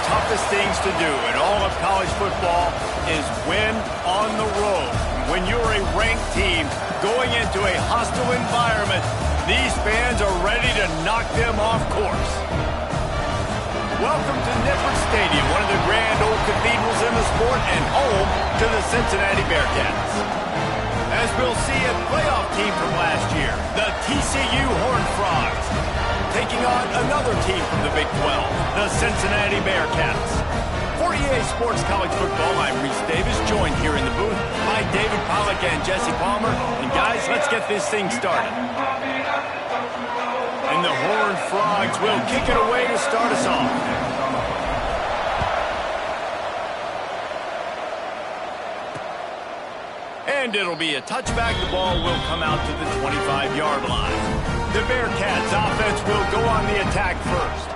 toughest things to do in all of college football is win on the road. When you're a ranked team going into a hostile environment, these fans are ready to knock them off course. Welcome to Nippert Stadium, one of the grand old cathedrals in the sport and home to the Cincinnati Bearcats. As we'll see, a playoff team from last year, the TCU Horned Frogs, taking on another team from the Big 12, the Cincinnati Bearcats. For EA Sports College Football, I'm Reese Davis, joined here in the booth by David Pollack and Jesse Palmer. And guys, let's get this thing started. And the Horned Frogs will kick it away to start us off. And it'll be a touchback. The ball will come out to the 25-yard line. The Bearcats offense will go on the attack first.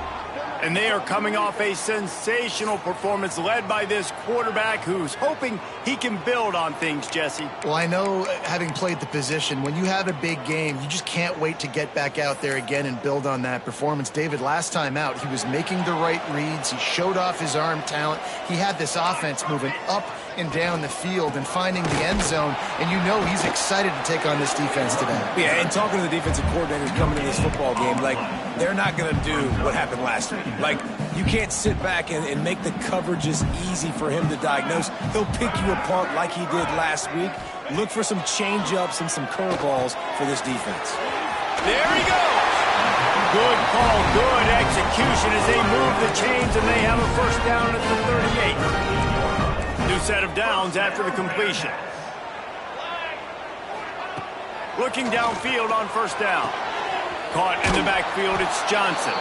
And they are coming off a sensational performance led by this quarterback who's hoping he can build on things, Jesse. Well, I know, having played the position, when you have a big game, you just can't wait to get back out there again and build on that performance. David, last time out, he was making the right reads. He showed off his arm talent. He had this offense moving up and down the field and finding the end zone, and you know he's excited to take on this defense today. Yeah, and talking to the defensive coordinators coming into this football game, like, they're not going to do what happened last week. Like, you can't sit back and make the coverages easy for him to diagnose. He'll pick you apart like he did last week. Look for some change-ups and some curveballs for this defense. There he goes! Good call, good execution as they move the chains, and they have a first down at the 38. New set of downs after the completion. Looking downfield on first down. Caught in the backfield, it's Johnson.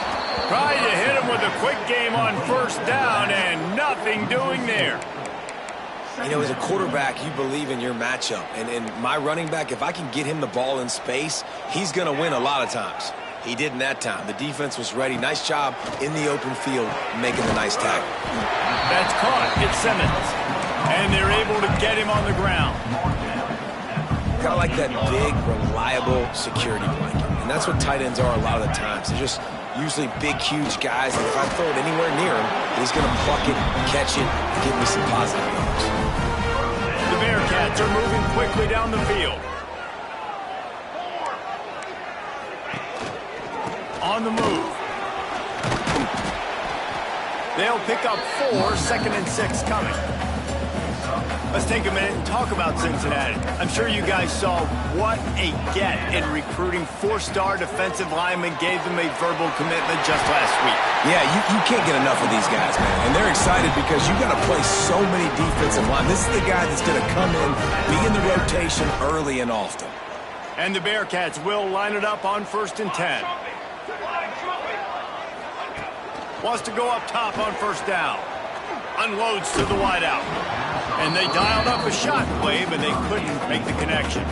Trying to hit him with a quick game on first down, and nothing doing there. You know, as a quarterback, you believe in your matchup. And my running back, if I can get him the ball in space, he's going to win a lot of times. He didn't that time. The defense was ready. Nice job in the open field making the nice tackle. That's caught. It's Simmons. And they're able to get him on the ground. Kind of like that big, reliable security blanket. And that's what tight ends are a lot of the times. They're just usually big, huge guys. And if I throw it anywhere near him, he's going to pluck it, catch it, and give me some positive yards. The Bearcats are moving quickly down the field. On the move. They'll pick up 4, 2nd and 6 coming. Let's take a minute and talk about Cincinnati. I'm sure you guys saw what a get in recruiting. 4-star defensive linemen gave them a verbal commitment just last week. Yeah, you can't get enough of these guys, man. And they're excited because you got to play so many defensive line. This is the guy that's going to come in, be in the rotation early and often. And the Bearcats will line it up on 1st and 10. Wants to go up top on first down. Unloads to the wideout. And they dialed up a shot play, but they couldn't make the connection.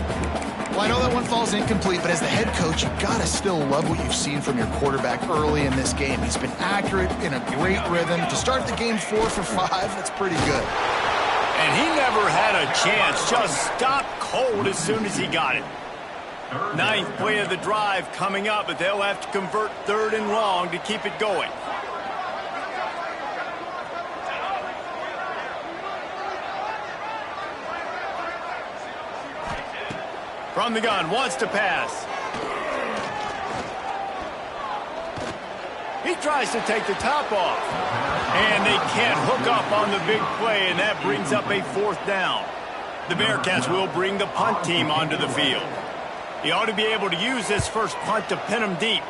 Well, I know that one falls incomplete, but as the head coach, you got to still love what you've seen from your quarterback early in this game. He's been accurate, in a great rhythm. To start the game 4 for 5, that's pretty good. And he never had a chance. Just stopped cold as soon as he got it. 9th play of the drive coming up, but they'll have to convert 3rd and long to keep it going. From the gun, wants to pass. He tries to take the top off. And they can't hook up on the big play, and that brings up a 4th down. The Bearcats will bring the punt team onto the field. He ought to be able to use this first punt to pin him deep.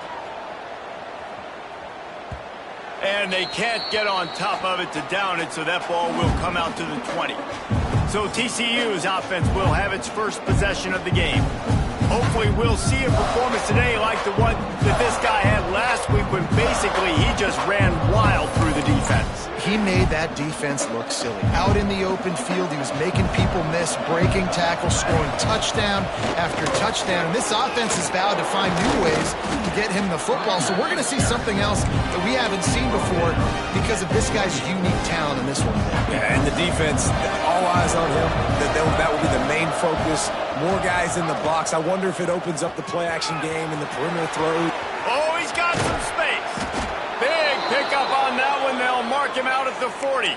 And they can't get on top of it to down it, so that ball will come out to the 20. So TCU's offense will have its first possession of the game. Hopefully we'll see a performance today like the one that this guy had last week when basically he just ran wild through the defense. He made that defense look silly. Out in the open field, he was making people miss, breaking tackles, scoring touchdown after touchdown. And this offense has vowed to find new ways to get him the football. So we're going to see something else that we haven't seen before because of this guy's unique talent in this one. Yeah, and the defense, all eyes on him. That will be the main focus. More guys in the box. I wonder if it opens up the play-action game and the perimeter throw. Oh, he's got some space. Big pickup on that one. They'll mark him out at the 40.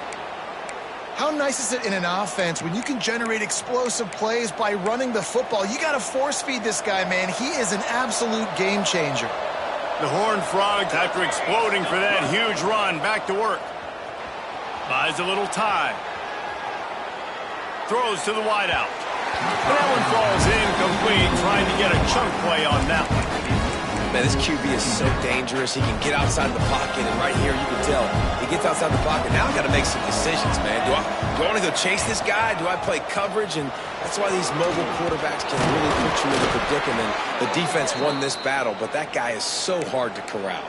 How nice is it in an offense when you can generate explosive plays by running the football? You got to force feed this guy, man. He is an absolute game changer. The Horned Frogs, after exploding for that huge run, back to work. Buys a little time. Throws to the wideout. And that one falls incomplete, trying to get a chunk play on that one. Man, this QB is so dangerous. He can get outside the pocket, and right here you can tell he gets outside the pocket. Now I got to make some decisions, man. Do I want to go chase this guy? Do I play coverage? And that's why these mobile quarterbacks can really put you in a predicament. The defense won this battle, but that guy is so hard to corral.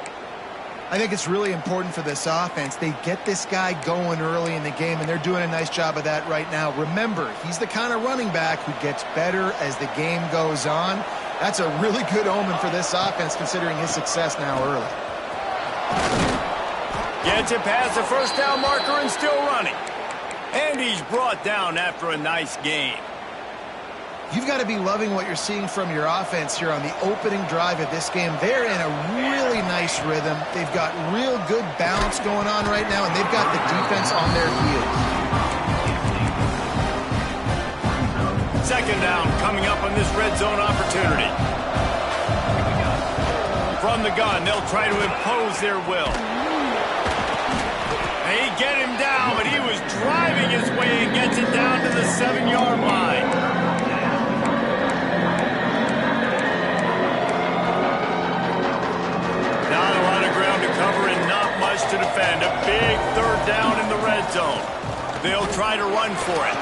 I think it's really important for this offense. They get this guy going early in the game, and they're doing a nice job of that right now. Remember, he's the kind of running back who gets better as the game goes on. That's a really good omen for this offense, considering his success now early. Gets it past the first down marker and still running. And he's brought down after a nice gain. You've got to be loving what you're seeing from your offense here on the opening drive of this game. They're in a really nice rhythm. They've got real good balance going on right now, and they've got the defense on their heels. Second down coming up on this red zone opportunity. From the gun, they'll try to impose their will. They get him down, but he was driving his way and gets it down to the 7-yard line. Not a lot of ground to cover and not much to defend. A big third down in the red zone. They'll try to run for it.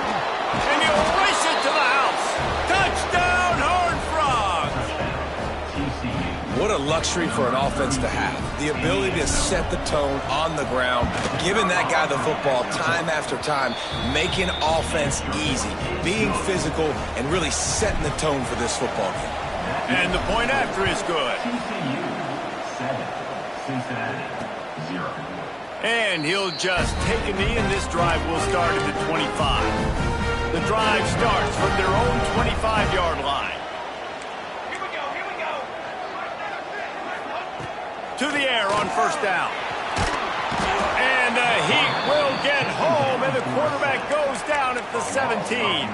And he'll race it to the house. Touchdown, Horned Frogs! What a luxury for an offense to have. The ability to set the tone on the ground, giving that guy the football time after time, making offense easy, being physical, and really setting the tone for this football game. And the point after is good. And he'll just take a knee, and this drive will start at the 25. The drive starts from their own 25-yard line. Here we go. To the air on first down. And the Heat will get home, and the quarterback goes down at the 17.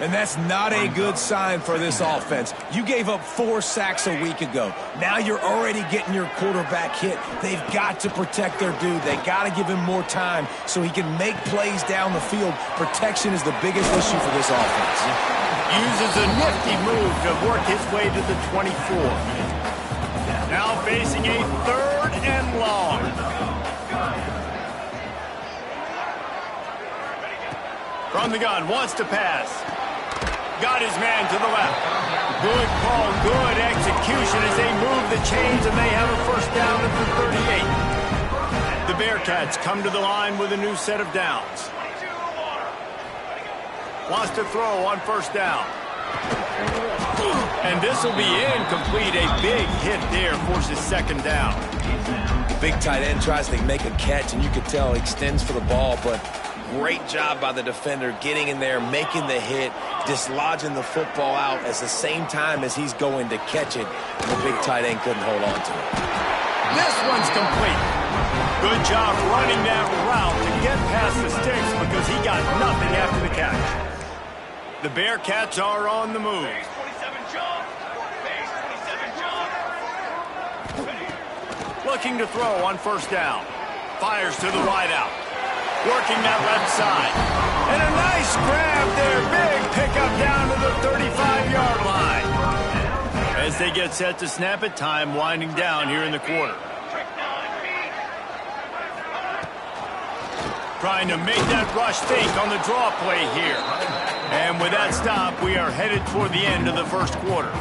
And that's not a good sign for this offense. You gave up 4 sacks a week ago. Now you're already getting your quarterback hit. They've got to protect their dude. They got to give him more time so he can make plays down the field. Protection is the biggest issue for this offense. Uses a nifty move to work his way to the 24. Now facing a third and long. From the gun, wants to pass. Got his man to the left. Good call, good execution as they move the chains, and they have a first down at the 38. The Bearcats come to the line with a new set of downs. Wants to throw on first down. And this will be incomplete. A big hit there forces second down. Big tight end tries to make a catch, and you can tell he extends for the ball, but great job by the defender getting in there, making the hit, dislodging the football out at the same time as he's going to catch it, and the big tight end couldn't hold on to it. This one's complete. Good job running that route to get past the sticks because he got nothing after the catch. The Bearcats are on the move. Looking to throw on first down. Fires to the wideout. Working that left side. And a nice grab there. Big pickup down to the 35-yard line. As they get set to snap it, time winding down here in the quarter. Trying to make that rush think on the draw play here. And with that stop, we are headed toward the end of the first quarter.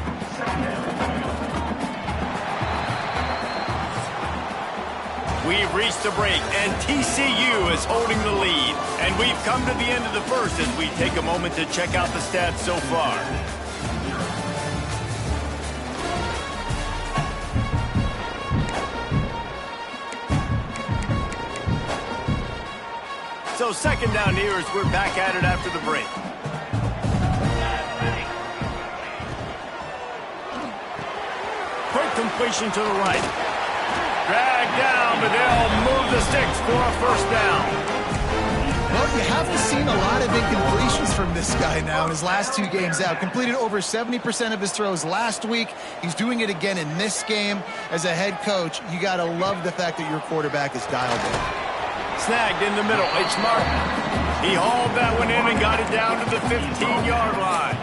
We've reached the break, and TCU is holding the lead. And we've come to the end of the first as we take a moment to check out the stats so far. So second down here as we're back at it after the break. Quick completion to the right. Dragged down, but they'll move the sticks for a first down. Well, you haven't seen a lot of incompletions from this guy now in his last 2 games out. Completed over 70% of his throws last week. He's doing it again in this game. As a head coach, you got to love the fact that your quarterback is dialed in. Snagged in the middle. It's Martin. He hauled that one in and got it down to the 15-yard line.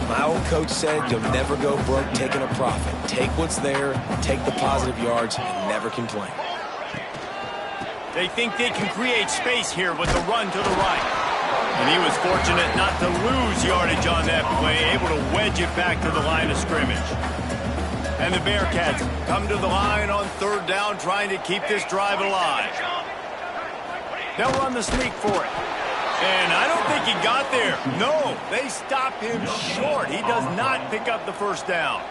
My old coach said you'll never go broke taking a profit. Take what's there, take the positive yards, and never complain. They think they can create space here with the run to the right. And he was fortunate not to lose yardage on that play, able to wedge it back to the line of scrimmage. And the Bearcats come to the line on 3rd down, trying to keep this drive alive. They'll run the sneak for it. And I don't think he got there. No, they stop him short. He does not pick up the first down.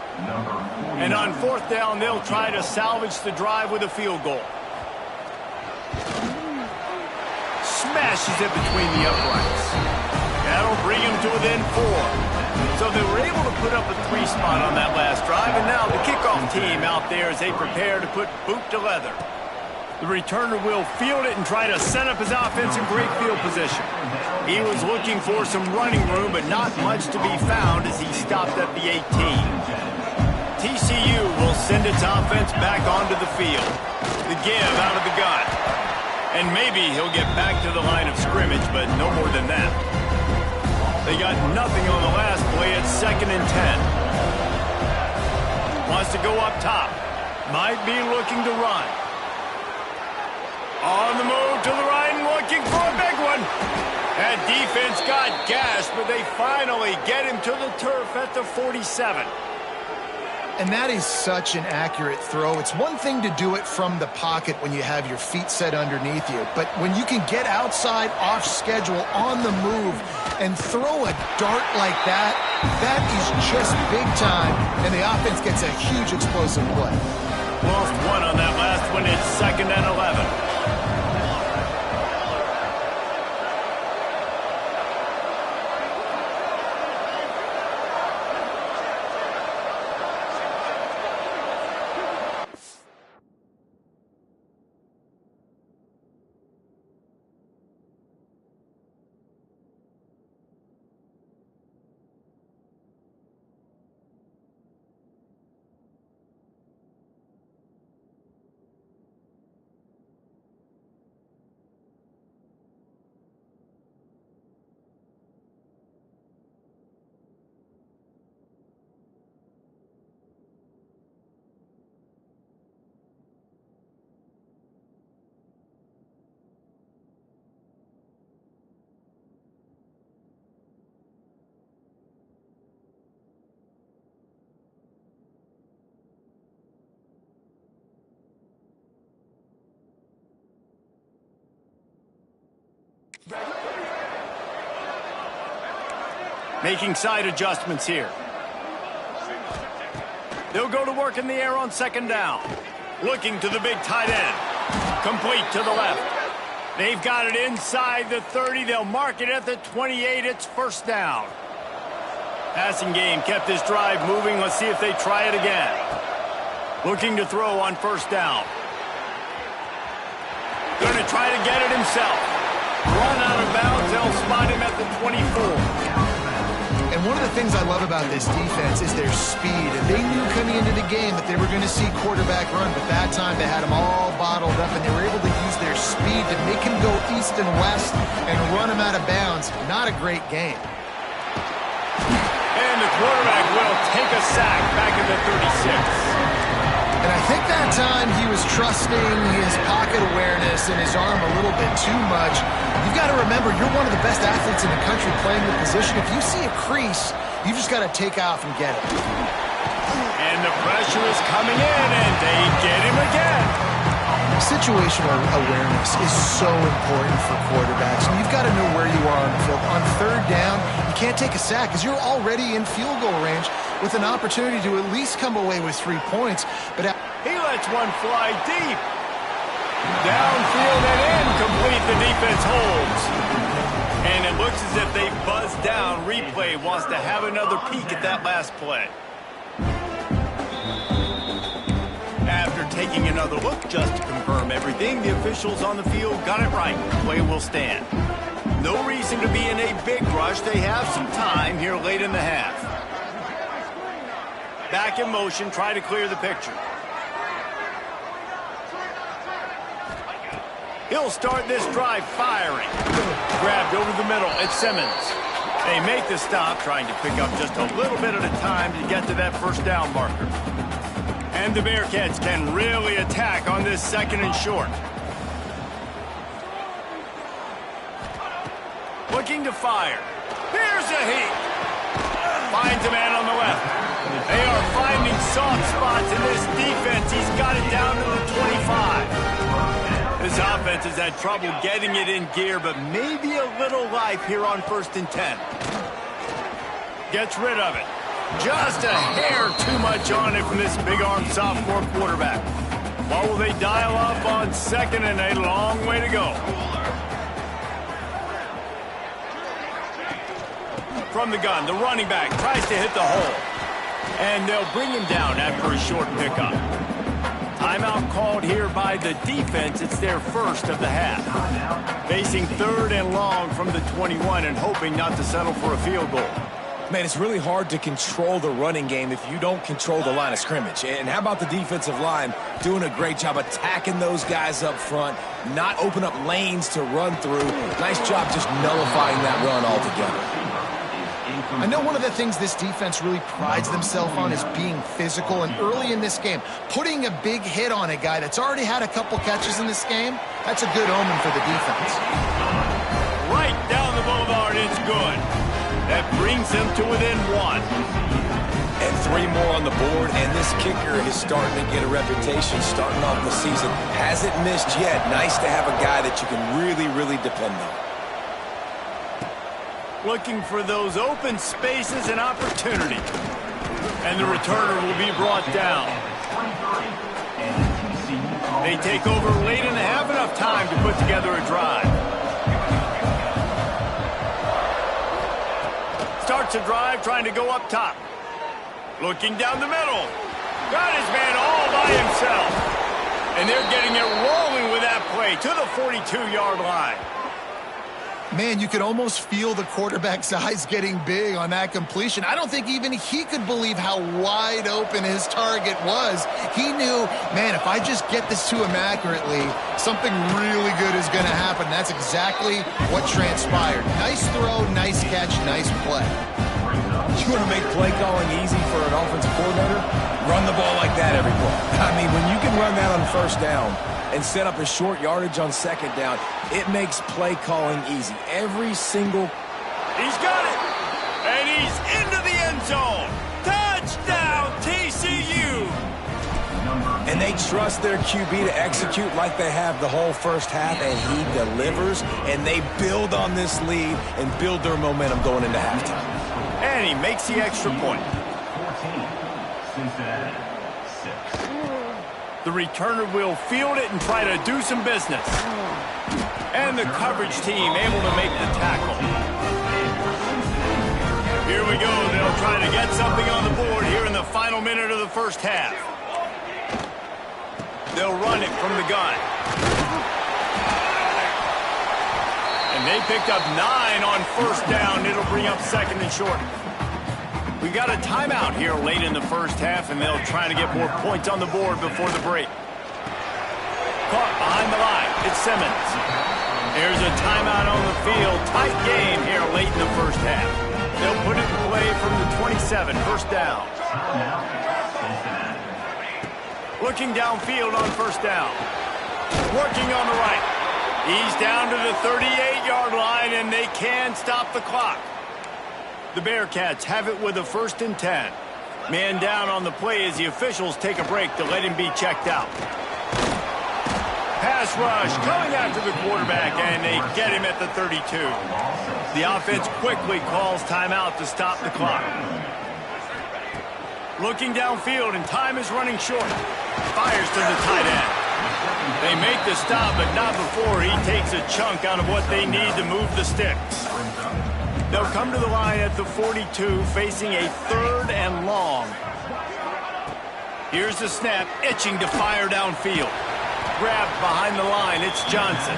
And on 4th down, they'll try to salvage the drive with a field goal. Smashes it between the uprights. That'll bring him to within 4. So they were able to put up a 3 spot on that last drive, and now the kickoff team out there as they prepare to put boot to leather. The returner will field it and try to set up his offense in great field position. He was looking for some running room, but not much to be found as he stopped at the 18. TCU will send its offense back onto the field. The give out of the gun. And maybe he'll get back to the line of scrimmage, but no more than that. They got nothing on the last play at 2nd and 10. Wants to go up top. Might be looking to run. On the move to the right and looking for a big one. That defense got gashed, but they finally get him to the turf at the 47. And that is such an accurate throw. It's one thing to do it from the pocket when you have your feet set underneath you, but when you can get outside, off schedule, on the move, and throw a dart like that, that is just big time, and the offense gets a huge explosive play. Lost 1 on that last one. It's 2nd and 11. Making side adjustments here. They'll go to work in the air on 2nd down. Looking to the big tight end. Complete to the left. They've got it inside the 30. They'll mark it at the 28. It's 1st down. Passing game kept this drive moving. Let's see if they try it again. Looking to throw on 1st down. Going to try to get it himself. Run out of bounds. They'll spot him at the 24. And one of the things I love about this defense is their speed. And they knew coming into the game that they were going to see quarterback run, but that time they had him all bottled up, and they were able to use their speed to make him go east and west and run him out of bounds. Not a great game. And the quarterback will take a sack back in the 36. And I think that time he was trusting his pocket awareness and his arm a little bit too much. You've got to remember, you're one of the best athletes in the country playing the position. If you see a crease, you just got to take off and get it. And the pressure is coming in, and they get him again. Situational awareness is so important for quarterbacks, and you've got to know where you are on the field. On 3rd down, you can't take a sack because you're already in field goal range with an opportunity to at least come away with 3 points. But he lets one fly deep. Downfield and incomplete. The defense holds. And it looks as if they buzzed down. Replay wants to have another peek at that last play. After taking another look just to confirm everything. The officials on the field got it right. Play will stand. No reason to be in a big rush. They have some time here late in the half. Back in motion, try to clear the picture. He'll start this drive firing. Grabbed over the middle. It's Simmons. They make the stop, trying to pick up just a little bit at a time to get to that first down marker. And the Bearcats can really attack on this 2nd and short. Looking to fire. Here's a heat. Finds a man on the left. They are finding soft spots in this defense. He's got it down to the 25. This offense has had trouble getting it in gear, but maybe a little life here on 1st and 10. Gets rid of it. Just a hair too much on it from this big-armed sophomore quarterback. What will they dial up on 2nd and a long way to go? From the gun, the running back tries to hit the hole. And they'll bring him down after a short pickup. Timeout called here by the defense. It's their first of the half. Facing 3rd and long from the 21 and hoping not to settle for a field goal. Man, it's really hard to control the running game if you don't control the line of scrimmage. And how about the defensive line doing a great job attacking those guys up front, not open up lanes to run through. Nice job just nullifying that run altogether. I know one of the things this defense really prides themselves on is being physical, and early in this game, putting a big hit on a guy that's already had a couple catches in this game, that's a good omen for the defense. Right down the boulevard, it's good. That brings them to within 1. And 3 more on the board, and this kicker is starting to get a reputation starting off the season. Hasn't missed yet. Nice to have a guy that you can really depend on. Looking for those open spaces and opportunity. And the returner will be brought down. They take over late and have enough time to put together a drive. Starts a drive trying to go up top. Looking down the middle. Got his man all by himself. And they're getting it rolling with that play to the 42-yard line. Man, you could almost feel the quarterback's eyes getting big on that completion. I don't think even he could believe how wide open his target was. He knew, man, if I just get this to him accurately, something really good is going to happen. That's exactly what transpired. Nice throw, nice catch, nice play. You want to make play calling easy for an offensive coordinator? Run the ball like that every play. I mean, when you can run that on 1st down and set up a short yardage on 2nd down, it makes play calling easy. Every single... He's got it! And he's into the end zone! Touchdown, TCU! And they trust their QB to execute like they have the whole 1st half, and he delivers, and they build on this lead and build their momentum going into halftime. And he makes the extra point. The returner will field it and try to do some business. And the coverage team able to make the tackle. Here we go. They'll try to get something on the board here in the final minute of the 1st half. They'll run it from the gun. And they picked up 9 on 1st down. It'll bring up 2nd and short. We've got a timeout here late in the 1st half, and they'll try to get more points on the board before the break. Caught behind the line. It's Simmons. There's a timeout on the field. Tight game here late in the 1st half. They'll put it in play from the 27, 1st down. Looking downfield on 1st down. Working on the right. He's down to the 38-yard line, and they can stop the clock. The Bearcats have it with a 1st and 10. Man down on the play as the officials take a break to let him be checked out. Pass rush coming after the quarterback, and they get him at the 32. The offense quickly calls timeout to stop the clock. Looking downfield, and time is running short. Fires to the tight end. They make the stop, but not before he takes a chunk out of what they need to move the sticks. They'll come to the line at the 42, facing a 3rd and long. Here's the snap, itching to fire downfield. Grabbed behind the line, it's Johnson.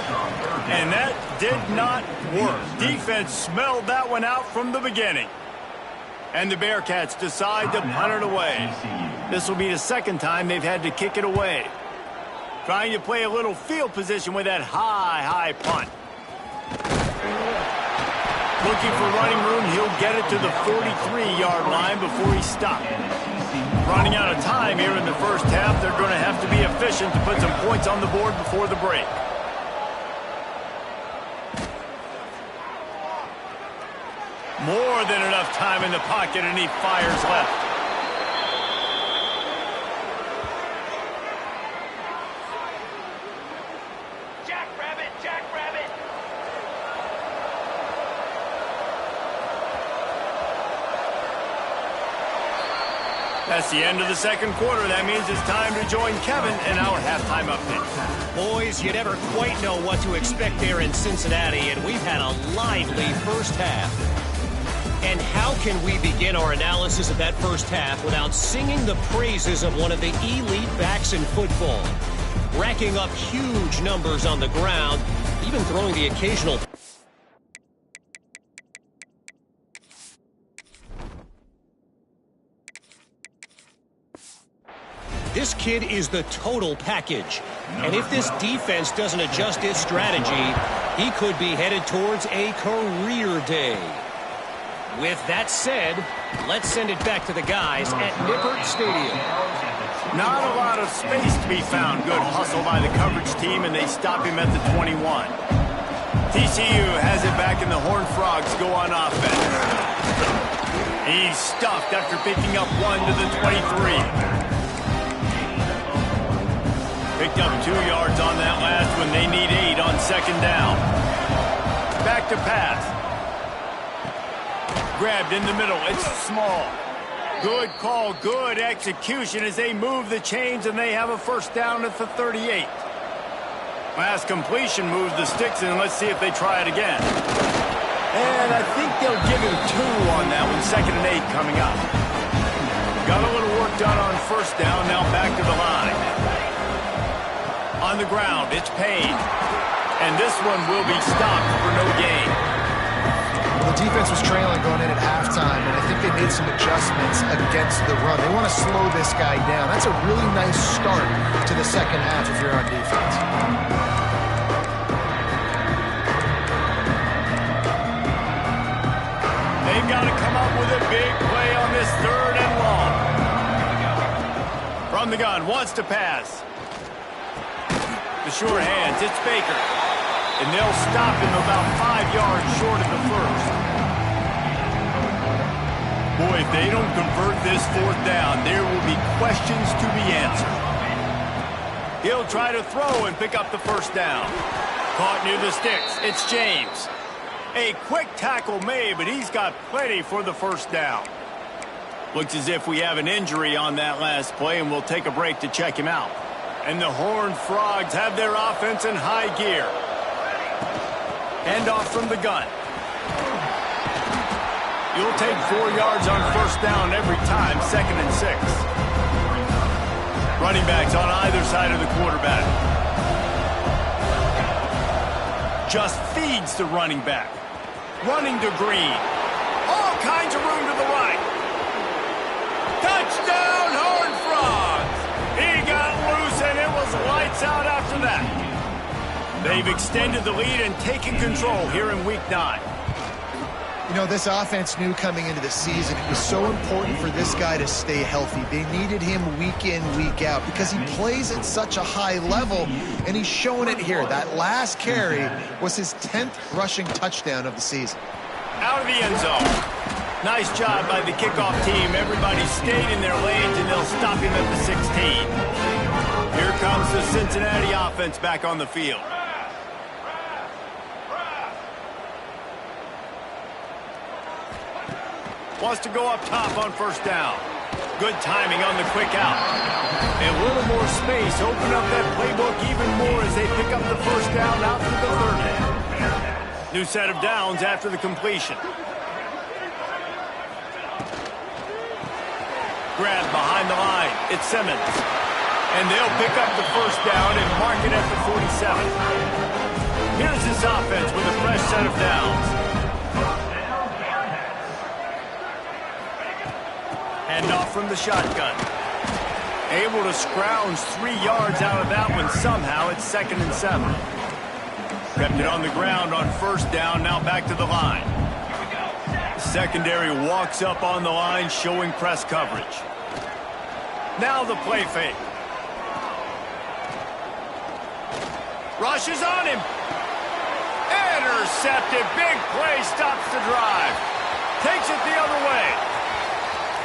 And that did not work. Defense smelled that one out from the beginning. And the Bearcats decide to punt it away. This will be the second time they've had to kick it away. Trying to play a little field position with that high punt. Looking for running room, he'll get it to the 43-yard line before he stopped. Running out of time here in the first half, they're going to have to be efficient to put some points on the board before the break. More than enough time in the pocket, and he fires left. That's the end of the second quarter. That means it's time to join Kevin in our halftime update. Boys, you never quite know what to expect there in Cincinnati, and we've had a lively first half. And how can we begin our analysis of that first half without singing the praises of one of the elite backs in football? Racking up huge numbers on the ground, even throwing the occasional... This kid is the total package. And if this defense doesn't adjust its strategy, he could be headed towards a career day. With that said, let's send it back to the guys at Nippert Stadium. Not a lot of space to be found. Good hustle by the coverage team, and they stop him at the 21. TCU has it back, and the Horned Frogs go on offense. He's stuffed after picking up one to the 23. Picked up 2 yards on that last one. They need 8 on second down. Back to pass. Grabbed in the middle. It's small. Good call, good execution as they move the chains, and they have a first down at the 38. Last completion moves the sticks, and let's see if they try it again. And I think they'll give him 2 on that one. Second and 8 coming up. Got a little work done on first down. Now back to the line. On the ground, it's Payne. And this one will be stopped for no gain. The defense was trailing going in at halftime, and I think they made some adjustments against the run. They want to slow this guy down. That's a really nice start to the second half if you're on defense. They've got to come up with a big play on this third and long. From the gun, wants to pass. The short hands, it's Baker. And they'll stop him about 5 yards short of the first. Boy, if they don't convert this fourth down, there will be questions to be answered. He'll try to throw and pick up the first down. Caught near the sticks, it's James. A quick tackle made, but he's got plenty for the first down. Looks as if we have an injury on that last play, and we'll take a break to check him out. And the Horned Frogs have their offense in high gear. Handoff from the gun. You'll take 4 yards on first down every time, second and 6. Running backs on either side of the quarterback. Just feeds the running back. Running to Green. All kinds of room to the right. Touchdown, Horned Frogs! He got loose, and it was lights out after that. They've extended the lead and taken control here in Week 9. You know, this offense knew coming into the season it was so important for this guy to stay healthy. They needed him week in, week out because he plays at such a high level, and he's showing it here. That last carry was his 10th rushing touchdown of the season. Out of the end zone. Nice job by the kickoff team. Everybody stayed in their lanes, and they'll stop him at the 16. Here comes the Cincinnati offense back on the field. Wants to go up top on first down. Good timing on the quick out. A little more space. Open up that playbook even more as they pick up the first down out to the 30. New set of downs after the completion. grab behind the line. It's Simmons. And they'll pick up the first down and mark it at the 47. Here's this offense with a fresh set of downs. Handoff from the shotgun. Able to scrounge 3 yards out of that one somehow. It's 2nd and 7. Kept it on the ground on first down, now back to the line. Secondary walks up on the line, showing press coverage. Now the play fake. Rushes on him. Intercepted. Big play stops the drive. Takes it the other way.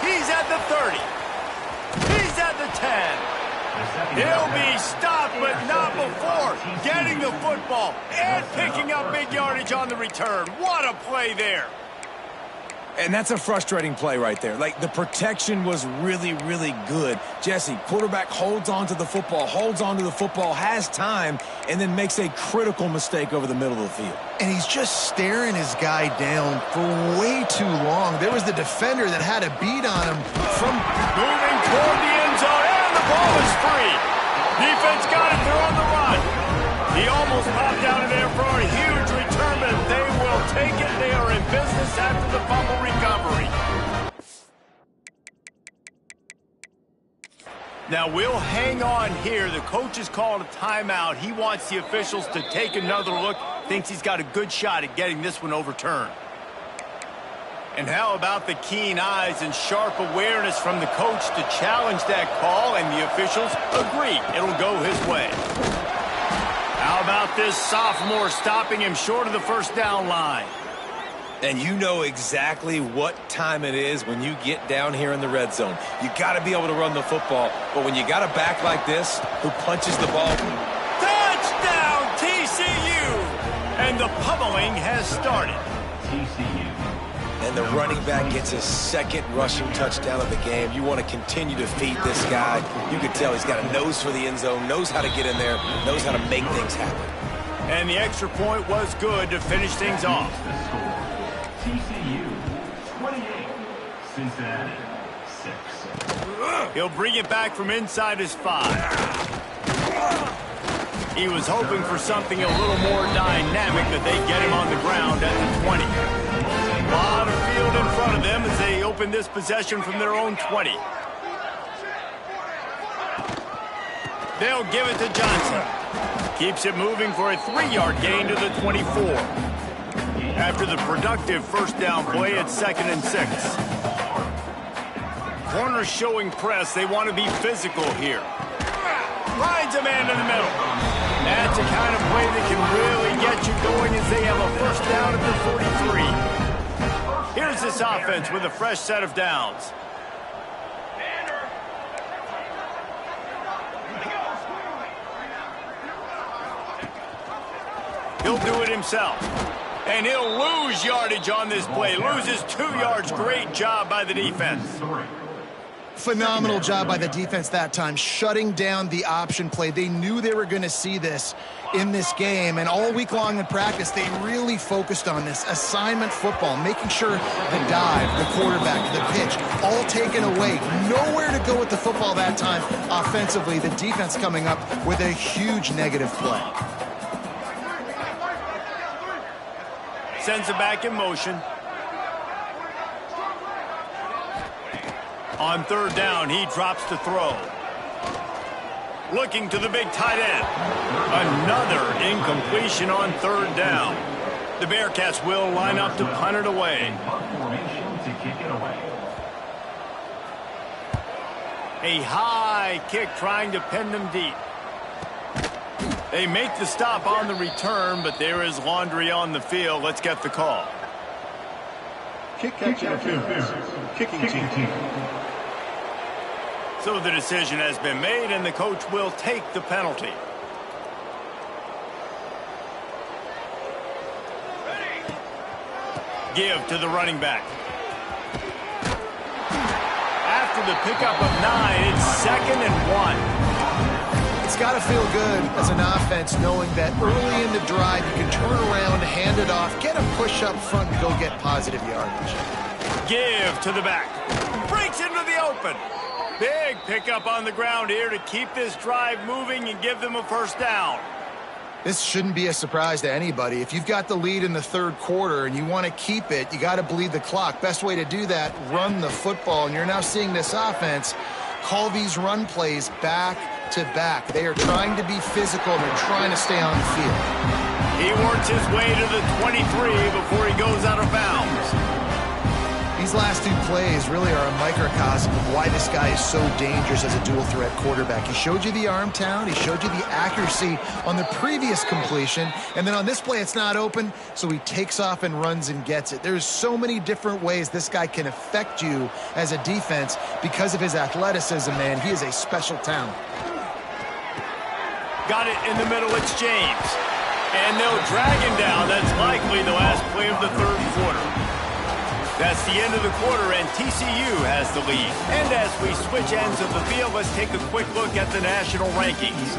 He's at the 30. He's at the 10. He'll be stopped, but not before getting the football and picking up big yardage on the return. What a play there. And that's a frustrating play right there. Like, the protection was really, really good. Jesse, quarterback holds on to the football, has time, and then makes a critical mistake over the middle of the field. And he's just staring his guy down for way too long. There was the defender that had a beat on him from moving toward the end zone, and the ball is free. Defense got it. They're on the run. He almost popped out of there for a huge return, but they will take it. They are in business after the fumble recovery. Now we'll hang on here. The coach has called a timeout. He wants the officials to take another look. Thinks he's got a good shot at getting this one overturned. And how about the keen eyes and sharp awareness from the coach to challenge that call, and the officials agree it'll go his way. How about this sophomore stopping him short of the first down line? And you know exactly what time it is when you get down here in the red zone. You got to be able to run the football, but when you got a back like this who punches the ball. Touchdown, TCU! And the pummeling has started. TCU. And the running back gets his 2nd rushing touchdown of the game. You want to continue to feed this guy. You can tell he's got a nose for the end zone, knows how to get in there, knows how to make things happen. And the extra point was good to finish things off. TCU 28, Cincinnati 6. He'll bring it back from inside his 5. He was hoping for something a little more dynamic, but they get him on the ground at the 20. A lot of field in front of them as they open this possession from their own 20. They'll give it to Johnson. Keeps it moving for a 3-yard gain to the 24. After the productive first down play, it's 2nd and 6. Corners showing press. They want to be physical here. Finds a man in the middle. That's the kind of play that can really get you going as they have a first down at the 43. Here's this offense with a fresh set of downs. He'll do it himself. And he'll lose yardage on this play. Loses 2 yards. Great job by the defense. Phenomenal job by the defense that time, shutting down the option play. They knew they were going to see this in this game, and all week long in practice, they really focused on this assignment football, making sure the dive, the quarterback, the pitch, all taken away. Nowhere to go with the football that time offensively. The defense coming up with a huge negative play. Sends it back in motion. On 3rd down, he drops to throw. Looking to the big tight end. Another incompletion on 3rd down. The Bearcats will line up to punt it away. A high kick trying to pin them deep. They make the stop on the return, but there is laundry on the field. Let's get the call. Kick interference. Kicking team. So the decision has been made, and the coach will take the penalty. Give to the running back. After the pickup of 9, it's 2nd and 1. It's got to feel good as an offense knowing that early in the drive you can turn around, hand it off, get a push up front, and go get positive yardage. Give to the back. Breaks into the open. Big pickup on the ground here to keep this drive moving and give them a first down. This shouldn't be a surprise to anybody. If you've got the lead in the third quarter and you want to keep it, you got to bleed the clock. Best way to do that, run the football. And you're now seeing this offense call these run plays back to back. They are trying to be physical and they're trying to stay on the field. He works his way to the 23 before he goes out of bounds. These last two plays really are a microcosm of why this guy is so dangerous as a dual-threat quarterback. He showed you the arm talent. He showed you the accuracy on the previous completion. And then on this play, it's not open, so he takes off and runs and gets it. There's so many different ways this guy can affect you as a defense because of his athleticism, man. He is a special talent. Got it in the middle. It's James. And they'll drag him down. That's likely the last play of the third quarter. That's the end of the quarter, and TCU has the lead. And as we switch ends of the field, let's take a quick look at the national rankings.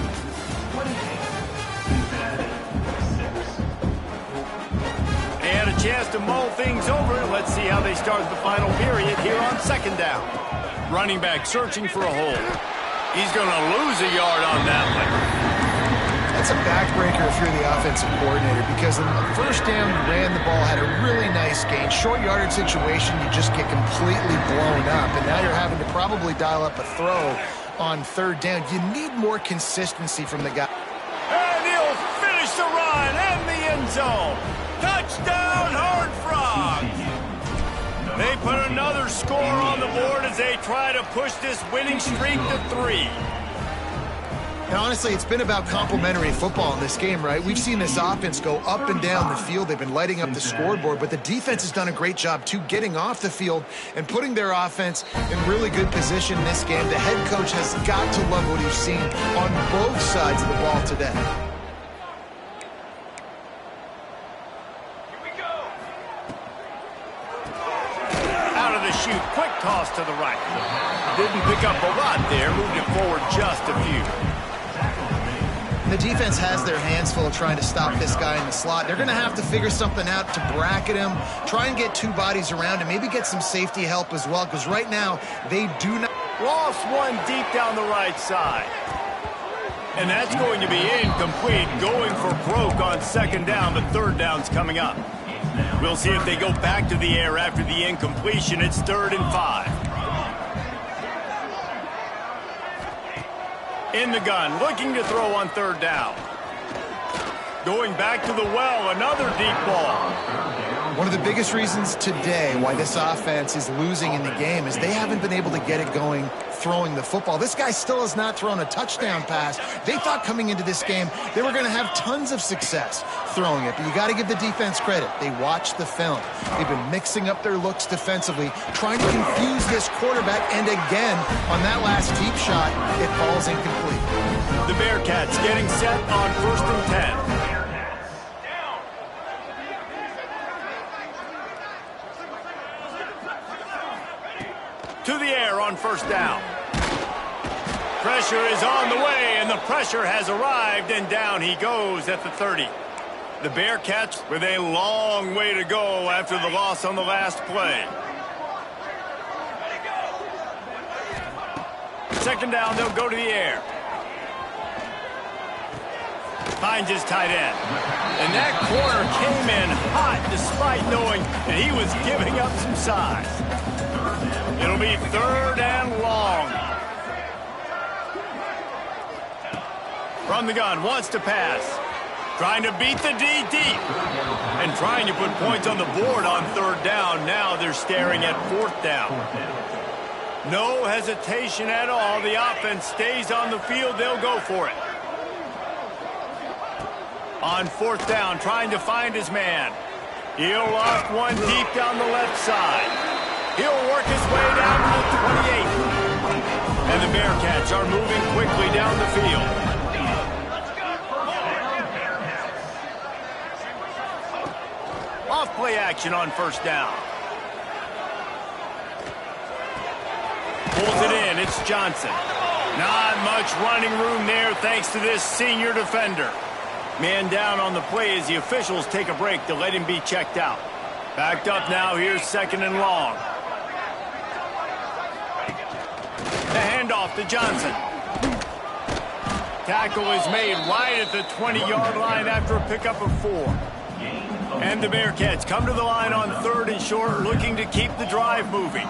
They had a chance to mull things over. Let's see how they start the final period here on second down. Running back searching for a hole. He's going to lose a yard on that one. That's a backbreaker if you're the offensive coordinator, because in the first down, you ran the ball, had a really nice gain. Short yardage situation, you just get completely blown up, and now you're having to probably dial up a throw on third down. You need more consistency from the guy. And he'll finish the run and the end zone. Touchdown, Horned Frogs! They put another score on the board as they try to push this winning streak to 3. Now, honestly, it's been about complementary football in this game, right? We've seen this offense go up and down the field. They've been lighting up the scoreboard, but the defense has done a great job, too, getting off the field and putting their offense in really good position in this game. The head coach has got to love what he's seen on both sides of the ball today. Out of the chute, quick toss to the right. Didn't pick up a lot there, moved it forward just a few. The defense has their hands full trying to stop this guy in the slot. They're going to have to figure something out to bracket him, try and get two bodies around him, maybe get some safety help as well, because right now they do not. Lost one deep down the right side. And that's going to be incomplete, going for broke on second down, but third down's coming up. We'll see if they go back to the air after the incompletion. It's 3rd and 5. In the gun, looking to throw on third down. Going back to the well, another deep ball. One of the biggest reasons today why this offense is losing in the game is they haven't been able to get it going throwing the football. This guy still has not thrown a touchdown pass. They thought coming into this game they were going to have tons of success throwing it, but you got to give the defense credit. They watched the film. They've been mixing up their looks defensively, trying to confuse this quarterback, and again, on that last deep shot, it falls incomplete. The Bearcats getting set on 1st and 10. To the air on first down. Pressure is on the way, and the pressure has arrived, and down he goes at the 30. The Bearcats with a long way to go after the loss on the last play. Second down, they'll go to the air. Finds his tight end. And that corner came in hot despite knowing that he was giving up some size. It'll be 3rd and long. From the gun, wants to pass. Trying to beat the D deep. And trying to put points on the board on third down. Now they're staring at 4th down. No hesitation at all. The offense stays on the field. They'll go for it. On 4th down, trying to find his man. He'll lock one deep down the left side. He'll work his way down to the 28. And the Bearcats are moving quickly down the field. Off play action on first down. Pulls it in. It's Johnson. Not much running room there thanks to this senior defender. Man down on the play as the officials take a break to let him be checked out. Backed up now. Here's 2nd and long. The handoff to Johnson. Tackle is made right at the 20-yard line after a pickup of 4. And the Bearcats come to the line on 3rd and short, looking to keep the drive moving.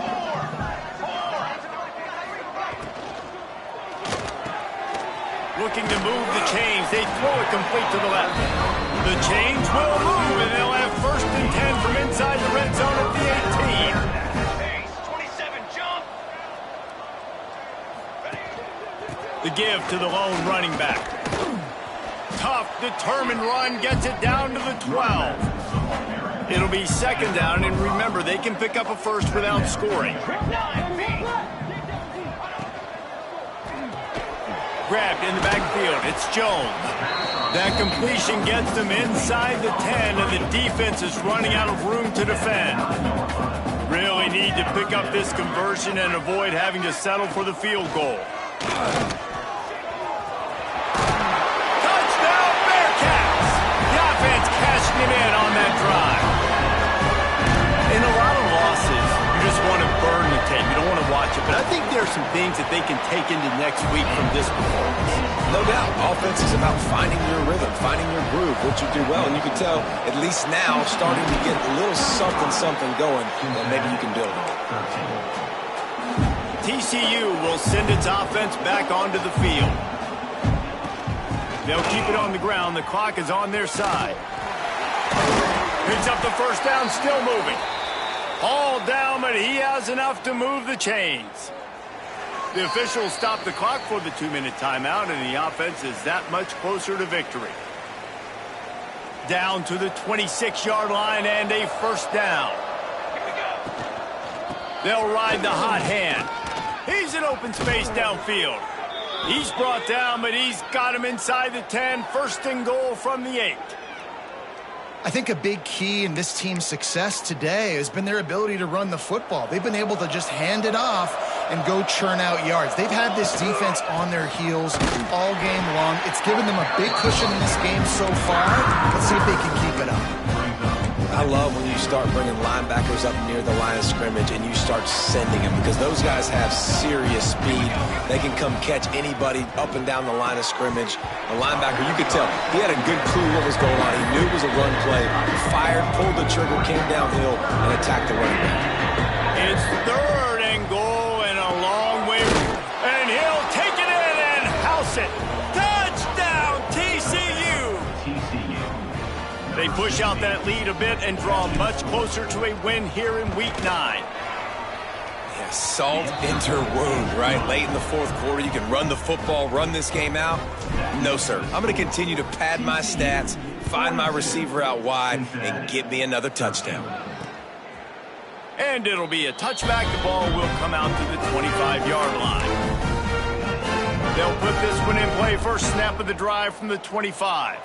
Looking to move the chains. They throw it complete to the left. The chains will move, and they'll have 1st and 10 from inside the red zone at the 18. The give to the lone running back. Tough, determined run gets it down to the 12. It'll be 2nd down, and remember, they can pick up a first without scoring. Grabbed in the backfield. It's Jones. That completion gets them inside the 10, and the defense is running out of room to defend. Really need to pick up this conversion and avoid having to settle for the field goal. Touchdown, Bearcats! The offense cashing it in on that drive. In a lot of losses, you just want to burn the tape. You don't want to watch it. But I think there are some things that they can take into next week from this performance. No doubt. Offense is about finding your rhythm, finding your groove, what you do well. And you can tell, at least now, starting to get a little something going that maybe you can build on. TCU will send its offense back onto the field. They'll keep it on the ground. The clock is on their side. Picks up the 1st down, still moving. All down, but he has enough to move the chains. The officials stop the clock for the 2-minute timeout, and the offense is that much closer to victory. Down to the 26-yard line and a 1st down. They'll ride the hot hand. He's in open space downfield. He's brought down, but he's got him inside the 10. 1st and goal from the 8. I think a big key in this team's success today has been their ability to run the football. They've been able to just hand it off and go churn out yards. They've had this defense on their heels all game long. It's given them a big cushion in this game so far. Let's see if they can keep it up. I love when you start bringing linebackers up near the line of scrimmage and you start sending them, because those guys have serious speed. They can come catch anybody up and down the line of scrimmage. The linebacker, you could tell, he had a good clue what was going on. He knew it was a run play. He fired, pulled the trigger, came downhill, and attacked the running back. It's 3rd and goal and a long way. And he'll take it in and house it. Touchdown, TCU! They push out that lead a bit and draw much closer to a win here in Week 9. Yeah, salt into wound, right? Late in the 4th quarter, you can run the football, run this game out. No, sir. I'm going to continue to pad my stats, find my receiver out wide, and get me another touchdown. And it'll be a touchback. The ball will come out to the 25-yard line. They'll put this one in play. 1st snap of the drive from the 25.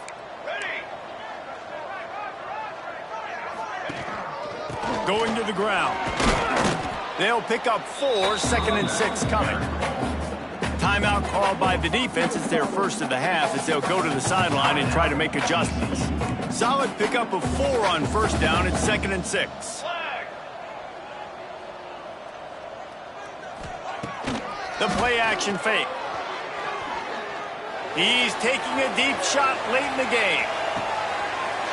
Going to the ground. They'll pick up 4, 2nd and 6 coming. Timeout called by the defense. It's their 1st of the half as they'll go to the sideline and try to make adjustments. Solid pickup of 4 on 1st down. It's 2nd and 6. The play action fake. He's taking a deep shot late in the game.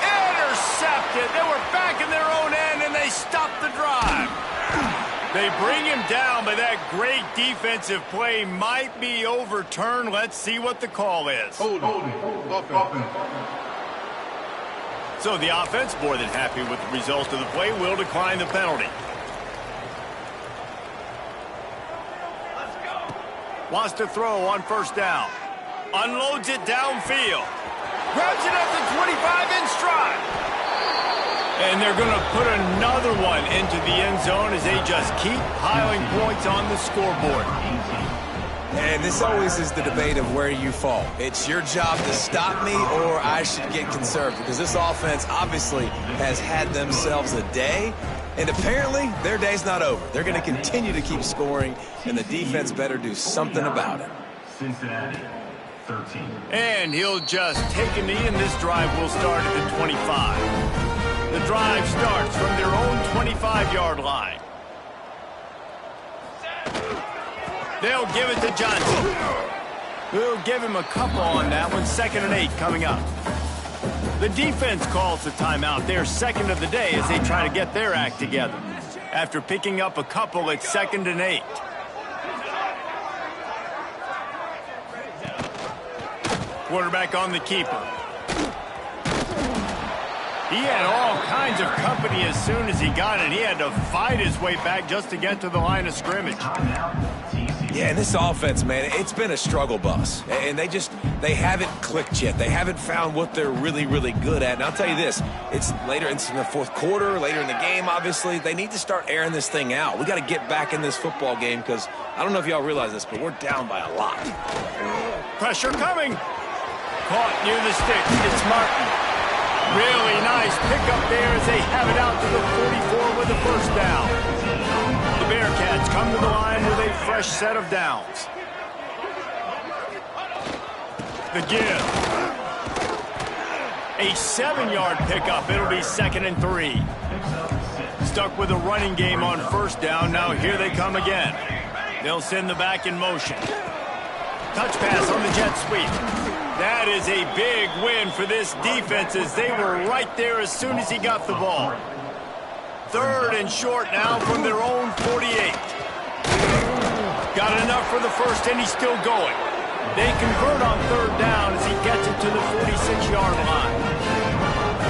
Intercepted. They were back in their own end, and they stopped the drive. They bring him down, but that great defensive play might be overturned. Let's see what the call is. Holding. Offense. So the offense, more than happy with the result of the play, will decline the penalty. Wants to throw on 1st down. Unloads it downfield. Grabs it at the 25 in stride. And they're going to put another one into the end zone as they just keep piling points on the scoreboard. And this always is the debate of where you fall. It's your job to stop me, or I should get conserved, because this offense obviously has had themselves a day, and apparently their day's not over. They're going to continue to keep scoring, and the defense better do something about it. Cincinnati, 13. And he'll just take a knee, and this drive will start at the 25. The drive starts from their own 25-yard line. They They'll give it to Johnson. We'll give him a couple on that one. 2nd and 8 coming up. The defense calls the timeout. They're second of the day as they try to get their act together. After picking up a couple, it's 2nd and 8. Quarterback on the keeper. He had all kinds of company as soon as he got it. He had to fight his way back just to get to the line of scrimmage. Yeah, and this offense, man, it's been a struggle bus. And they haven't clicked yet. They haven't found what they're really, really good at. And I'll tell you this, it's later in the fourth quarter, later in the game, obviously. They need to start airing this thing out. We got to get back in this football game because I don't know if y'all realize this, but we're down by a lot. Pressure coming. Caught near the sticks. It's Martin. Really nice pickup there as they have it out to the 44 with the first down. The Bearcats come to the line with a fresh set of downs. The give. A 7-yard pickup. It'll be 2nd and 3. Stuck with a running game on first down. Now here they come again. They'll send the back in motion. Touch pass on the jet sweep. That is a big win for this defense as they were right there as soon as he got the ball. 3rd and short now from their own 48. Got enough for the first, and he's still going. They convert on 3rd down as he gets it to the 46-yard line.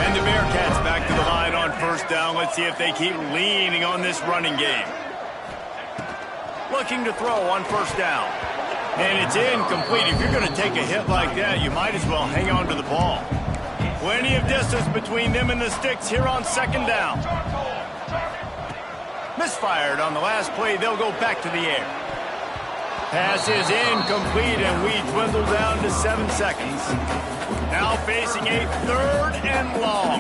And the Bearcats back to the line on first down. Let's see if they keep leaning on this running game. Looking to throw on first down. And it's incomplete. If you're going to take a hit like that, you might as well hang on to the ball. Plenty of distance between them and the sticks here on 2nd down. Misfired on the last play. They'll go back to the air. Pass is incomplete, and we dwindle down to 7 seconds. Now facing a 3rd and long.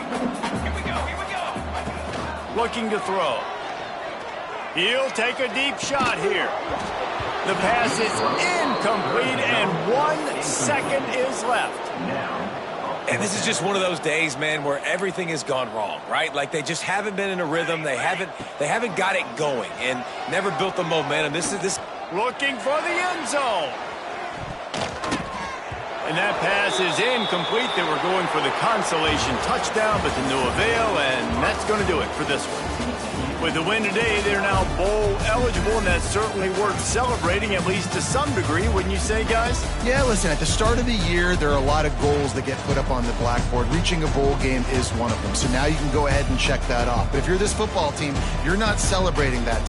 Here we go. Looking to throw. He'll take a deep shot here. The pass is incomplete, and 1 second is left. And this is just one of those days, man, where everything has gone wrong, right? Like they just haven't been in a rhythm. They haven't got it going and never built the momentum. This looking for the end zone. And that pass is incomplete. They were going for the consolation touchdown, but to no avail, and that's going to do it for this one. With the win today, they're now bowl eligible, and that's certainly worth celebrating, at least to some degree, wouldn't you say, guys? Yeah, listen, at the start of the year, there are a lot of goals that get put up on the blackboard. Reaching a bowl game is one of them. So now you can go ahead and check that off. But if you're this football team, you're not celebrating that